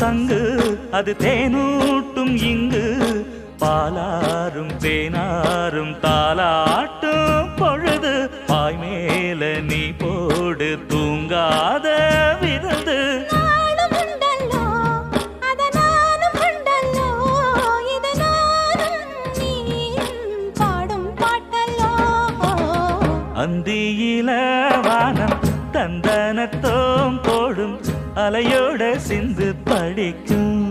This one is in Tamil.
சங்கு அது தேனூட்டும் இங்கு பாலாரும் தேனாரும் தாலாட்டும் பொழுது பாய் மேல நீ போடு தூங்காத விருந்து அந்தியில வானம் தந்தனத்தோம் போடும் அலையோட சிந்து படிக்கும்